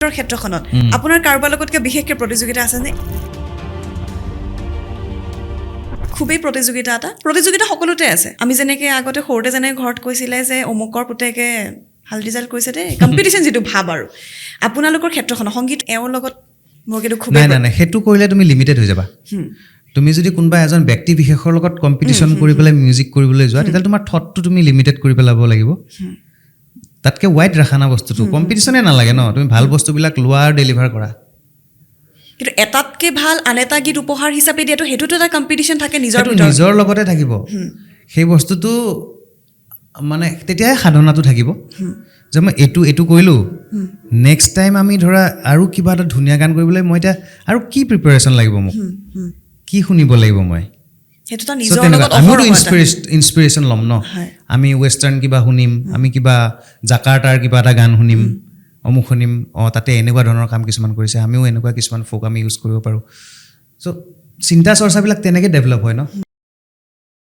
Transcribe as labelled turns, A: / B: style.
A: ক্ষেত্ৰখনত আপোনাৰ কাৰোবাৰ লগতকে বিশেষকৈ প্ৰতিযোগিতা আছে নে খুবেই প্ৰতিযোগিতা সকলোতে আছে আমি যেনেকৈ আগতে সৰুতে যেনে ঘৰত কৈছিলে যে অমুকৰ পুতেকে ভাল ৰিজাল্ট কৰিছে দে কম্পিটিশন যেটো ভাব আৰু আপোনালোকৰ ক্ষেত্ৰখন সংগীত এওঁৰ লগত মোৰ কিন্তু খুবেই
B: নাই হেতু কৰিলে তুমি লিমিটেড হৈ যাবা তুমি যদি কোনবা এজন ব্যক্তি বিশেষৰ লগত কম্পিটিশন কৰি পেলাই মিউজিক কৰিবলৈ যোৱা তেতিয়া তোমাৰ থটটো তুমি লিমিটেড কৰি পেলাব লাগিব তাতকে ওয়াইড ৰাখা না বস্তুটো কম্পিটিশনে নালাগে ন তুমি ভাল বস্তুবিলাক লোৱা আৰু ডেলিভাৰ কৰা
A: কিন্তু এটাতকে ভাল আনেটা গীত উপহাৰ হিচাপে দিয়াটো হেতুটো এটা কম্পিটিশন থাকে
B: নিজৰ লগতে থাকিব সেই বস্তুটো মানে তেতিয়াই সাধনাটো থাকিব যে মই এটু কৰিলো নেক্সট টাইম আমি ধৰা আৰু কিবা এটা ধুনীয়া গান কৰিবলৈ মই এটা আৰু কি প্ৰিপাৰেচন লাগিব মোক কি শুনিব লাগিব মই
A: হেতুটা নিজৰ লগত
B: আমিও ইনস্পিৰেশন লম ন আমি ওয়েস্টাৰ্ণ কিবা শুনিম আমি কিবা জাকাৰ্টাৰ কিবা এটা গান শুনিম অমুক শুনিম তাতে এনেকুৱা ধৰণৰ কাম কিছুমান কৰিছে আমিও এনেকুৱা কিছুমান ফোক আমি ইউজ কৰিব পাৰো সো চিন্তা চৰ্চাবিলাক তেনেকৈ ডেভেলপ হয় ন